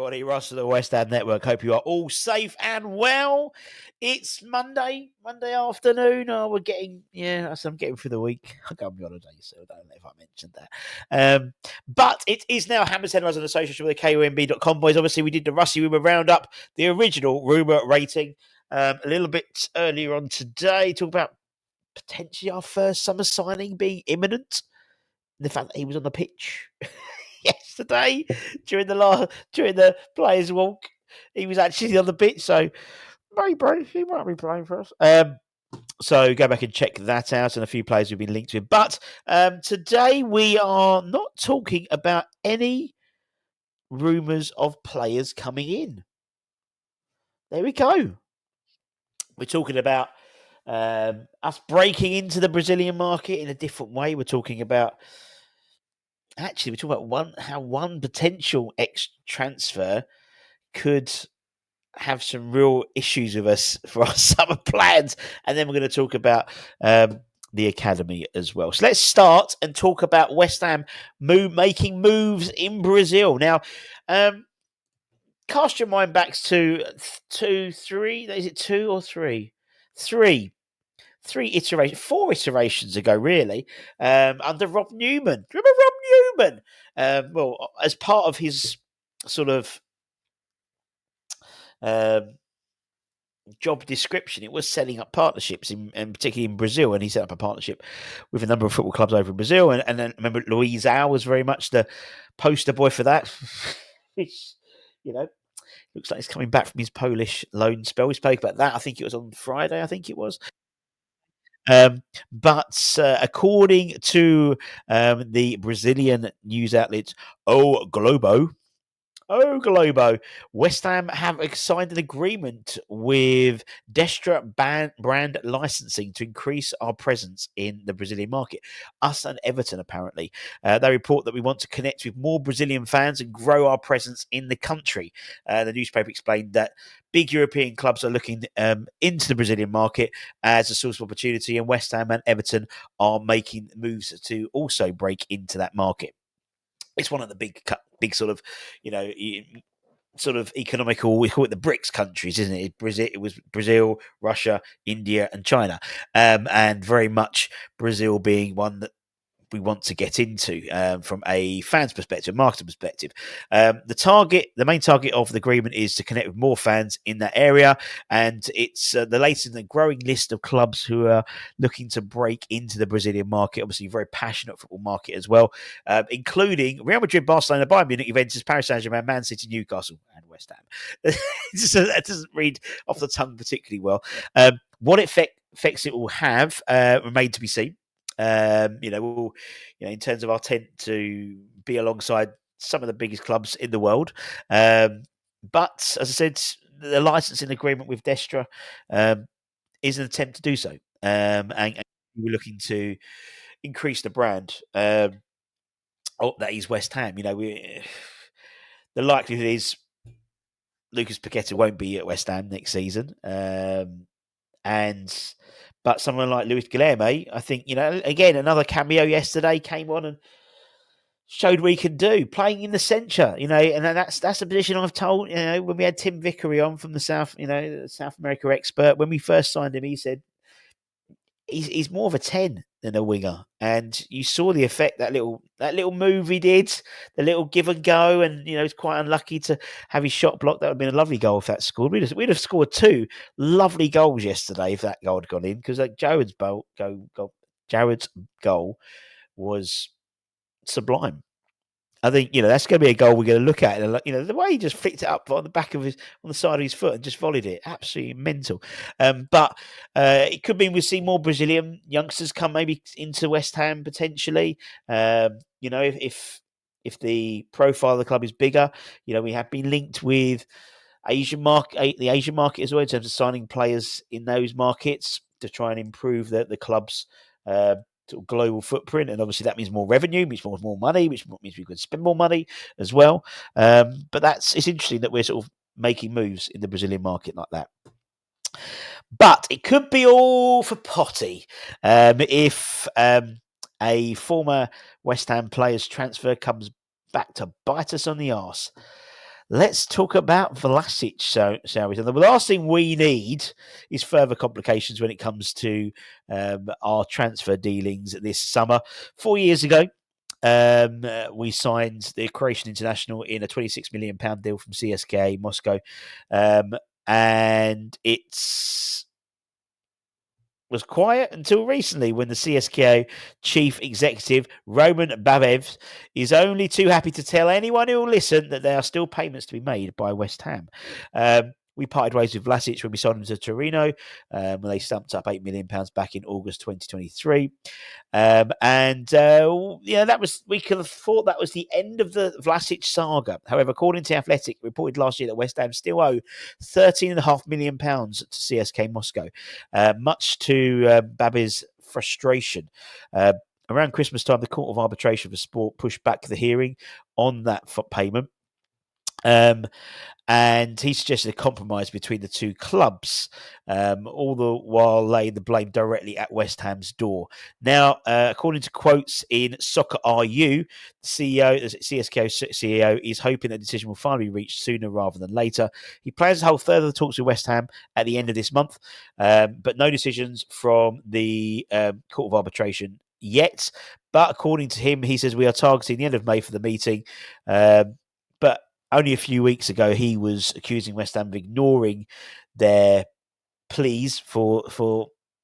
everybody. Russ of the West Ham Network. Hope you are all safe and well. It's Monday afternoon. Oh, I'm getting through the week. I go on holiday, so I don't know if I mentioned that. But it is now Hammers Headlines on the social with the KOMB.com boys. Obviously, we did the Rusty Rumour Roundup, the original rumour rating, a little bit earlier on today. Talk about potentially our first summer signing being imminent. The fact that he was on the pitch yesterday during the players' walk, he was actually on the pitch. So maybe he might be playing for us. So go back and check that out, and a few players we've been linked with. But today we are not talking about any rumours of players coming in. There we go. We're talking about us breaking into the Brazilian market in a different way. We're talking about how one potential transfer could have some real issues with us for our summer plans. And then we're going to talk about the academy as well. So let's start and talk about West Ham making moves in Brazil. Now, cast your mind back to 3 iterations, 4 iterations ago, really, under Rob Newman. Do you remember Rob Newman? Well, as part of his sort of job description, it was setting up partnerships, and particularly in Brazil, and he set up a partnership with a number of football clubs over in Brazil, and then remember Luis Au was very much the poster boy for that, which, looks like he's coming back from his Polish loan spell. We spoke about that, I think it was on Friday, But according to the Brazilian news outlet O Globo, West Ham have signed an agreement with Destra brand licensing to increase our presence in the Brazilian market. Us and Everton, apparently. They report that we want to connect with more Brazilian fans and grow our presence in the country. The newspaper explained that big European clubs are looking into the Brazilian market as a source of opportunity, and West Ham and Everton are making moves to also break into that market. It's one of the big sort of, sort of economical, we call it the BRICS countries, isn't it? It was Brazil, Russia, India, and China. And very much Brazil being one that we want to get into from a fan's perspective, marketing perspective. The main target of the agreement is to connect with more fans in that area, and it's the latest in the growing list of clubs who are looking to break into the Brazilian market. Obviously, a very passionate football market as well, including Real Madrid, Barcelona, Bayern Munich, Juventus, Paris Saint-Germain, Man City, Newcastle, and West Ham. That doesn't read off the tongue particularly well. What effects it will have remain to be seen. In terms of our intent to be alongside some of the biggest clubs in the world. But as I said, the licensing agreement with Destra is an attempt to do so. And we're looking to increase the brand. That is West Ham. The likelihood is Lucas Paqueta won't be at West Ham next season. But someone like Luis Guilherme, I think, again, another cameo yesterday, came on and showed what he can do, playing in the centre, and that's a position I've told, when we had Tim Vickery on from the South, the South America expert, when we first signed him, he said he's more of a 10 than a winger. And you saw the effect, that little move he did, the little give and go, and he's quite unlucky to have his shot blocked. That would have been a lovely goal if that scored. We'd have scored 2 lovely goals yesterday if that goal had gone in, because Jared's goal was sublime. I think that's going to be a goal we're going to look at. And the way he just flicked it up on the side of his foot and just volleyed it, absolutely mental. But it could mean we see more Brazilian youngsters come maybe into West Ham potentially. If the profile of the club is bigger, we have been linked with the Asian market as well, in terms of signing players in those markets to try and improve the club's sort of global footprint, and obviously that means more revenue, which means more money, which means we could spend more money as well. But it's interesting that we're sort of making moves in the Brazilian market like that. But it could be all for potty if a former West Ham player's transfer comes back to bite us on the arse. Let's talk about Vlasic, shall we? The last thing we need is further complications when it comes to our transfer dealings this summer. 4 years ago, we signed the Croatian international in a £26 million deal from CSKA Moscow. And it's was quiet until recently when the CSKA chief executive, Roman Babev, is only too happy to tell anyone who will listen that there are still payments to be made by West Ham. We parted ways with Vlasic when we sold him to Torino, when they stumped up £8 million back in August 2023. That was, we could have thought that was the end of the Vlasic saga. However, according to Athletic, reported last year that West Ham still owe £13.5 million to CSK Moscow, much to Babby's frustration. Around Christmas time, the Court of Arbitration for Sport pushed back the hearing on that payment. And he suggested a compromise between the two clubs, all the while laying the blame directly at West Ham's door. Now, according to quotes in Soccer RU, the CSKO CEO, is hoping that the decision will finally be reached sooner rather than later. He plans to hold further talks with West Ham at the end of this month, but no decisions from the Court of Arbitration yet. But according to him, he says we are targeting the end of May for the meeting. But only a few weeks ago, he was accusing West Ham of ignoring their pleas for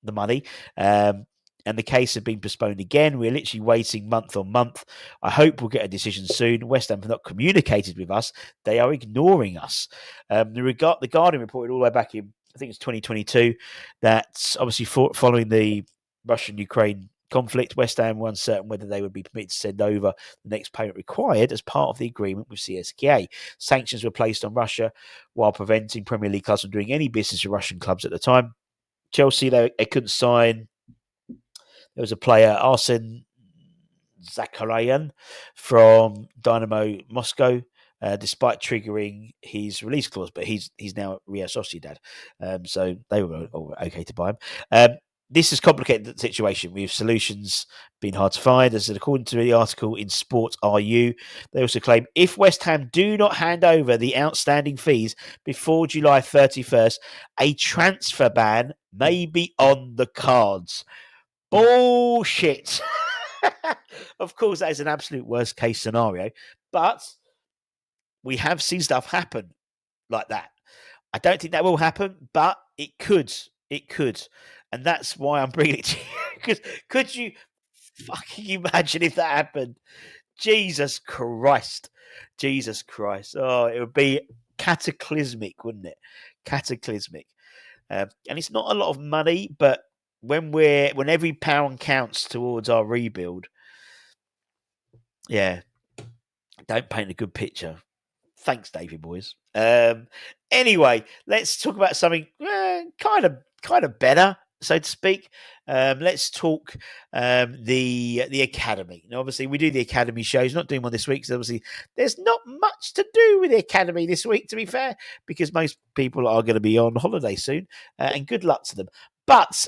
the money. And the case has been postponed again. We're literally waiting month on month. I hope we'll get a decision soon. West Ham have not communicated with us. They are ignoring us. The Guardian reported all the way back in, I think it's 2022, that obviously following the Russian-Ukraine conflict, West Ham were uncertain whether they would be permitted to send over the next payment required as part of the agreement with CSKA. Sanctions were placed on Russia while preventing Premier League clubs from doing any business with Russian clubs at the time. Chelsea, they couldn't sign. There was a player, Arsene Zakharyan, from Dynamo Moscow, despite triggering his release clause, but he's now at Real Sociedad, so they were okay to buy him. This has complicated the situation with solutions being hard to find. As according to the article in Sport RU, they also claim if West Ham do not hand over the outstanding fees before July 31st, a transfer ban may be on the cards. Bullshit. Of course, that is an absolute worst case scenario, but we have seen stuff happen like that. I don't think that will happen, but it could. It could. And that's why I'm bringing it to you. Because could you fucking imagine if that happened? Jesus Christ. Jesus Christ. Oh, it would be cataclysmic, wouldn't it? Cataclysmic. And it's not a lot of money, but when every pound counts towards our rebuild, yeah, don't paint a good picture. Thanks, David boys. Anyway, let's talk about something kind of better, so to speak. Let's talk the academy. Now, obviously, we do the academy shows. Not doing one this week because obviously there's not much to do with the academy this week. To be fair, because most people are going to be on holiday soon, and good luck to them. But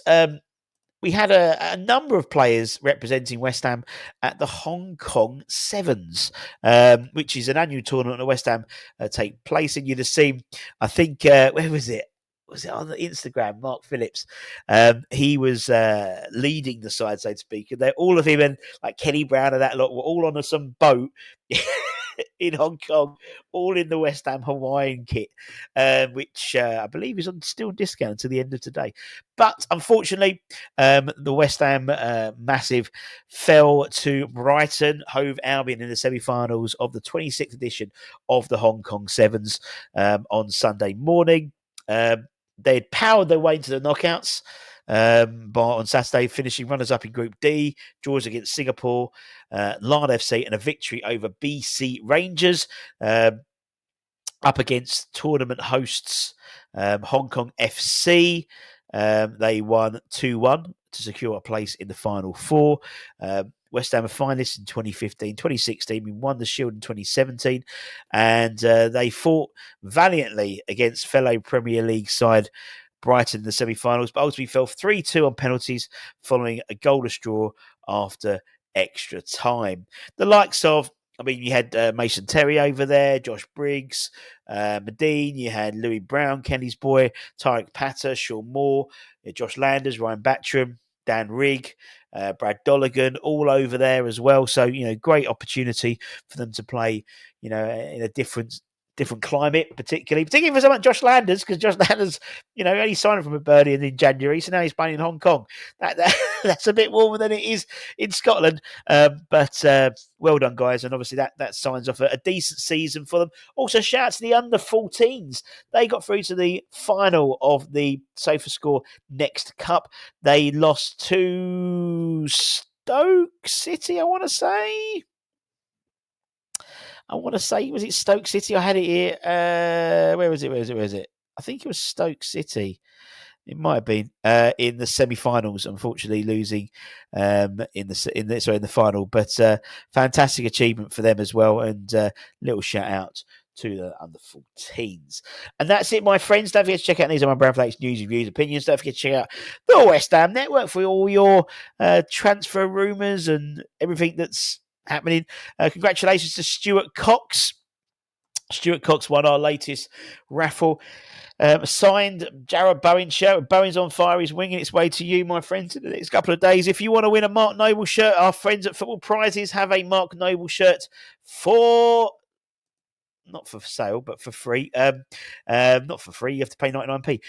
we had a number of players representing West Ham at the Hong Kong Sevens, which is an annual tournament that West Ham take place in. You'd have seen, I think, where was it? Was it on the Instagram? Mark Phillips. He was leading the side, so to speak, and they're all of him and like Kenny Brown and that lot were all on some boat in Hong Kong, all in the West Ham Hawaiian kit, which I believe is still on discount until the end of today. But unfortunately, the West Ham Massive fell to Brighton Hove Albion in the semi-finals of the 26th edition of the Hong Kong Sevens on Sunday morning. They had powered their way into the knockouts on Saturday, finishing runners-up in Group D, draws against Singapore, Lard FC, and a victory over BC Rangers. Up against tournament hosts Hong Kong FC. They won 2-1 to secure a place in the Final Four. West Ham are finalists in 2015, 2016. We won the Shield in 2017. And they fought valiantly against fellow Premier League side Brighton in the semi-finals, but ultimately fell 3-2 on penalties following a goalless draw after extra time. The likes of I mean, you had Mason Terry over there, Josh Briggs, Medine. You had Louis Brown, Kenny's boy, Tarek Patter, Sean Moore, Josh Landers, Ryan Batcham, Dan Rigg, Brad Dolligan, all over there as well. So, great opportunity for them to play, in a different climate, particularly for someone like Josh Landers, because Josh Landers, only signed from a birdie in January, so now he's playing in Hong Kong. That's a bit warmer than it is in Scotland. But well done, guys, and obviously that signs off a decent season for them. Also, shout out to the under 14s. They got through to the final of the SofaScore Next Cup. They lost to Stoke City, I want to say. Was it Stoke City? I had it here. Where was it? I think it was Stoke City. It might have been in the semi-finals, unfortunately losing in the final. But fantastic achievement for them as well, and little shout out to the under 14s. And that's it, my friends. Don't forget to check out these on my Brown Flakes news, reviews, opinions. Don't forget to check out the West Ham Network for all your transfer rumours and everything that's happening. Congratulations to Stuart Cox. Stuart Cox won our latest raffle. Signed Jarrod Bowen shirt. Bowen's on fire. He's winging its way to you, my friends, in the next couple of days. If you want to win a Mark Noble shirt, our friends at Football Prizes have a Mark Noble shirt not for sale, but for free. Not for free. You have to pay 99p.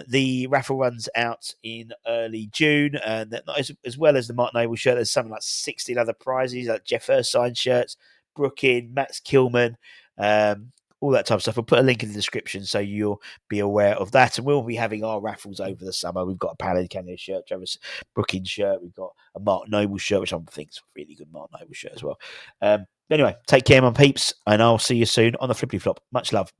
The raffle runs out in early June, and as well as the Mark Noble shirt, there's something like 16 other prizes, like Jeff Hurst signed shirts, Brookin, Max Kilman, all that type of stuff. I'll put a link in the description so you'll be aware of that. And we'll be having our raffles over the summer. We've got a Paladin Canyon shirt, Travis Brookin shirt. We've got a Mark Noble shirt, which I think is a really good Mark Noble shirt as well. Anyway, take care, my peeps, and I'll see you soon on the Flippity Flop. Much love.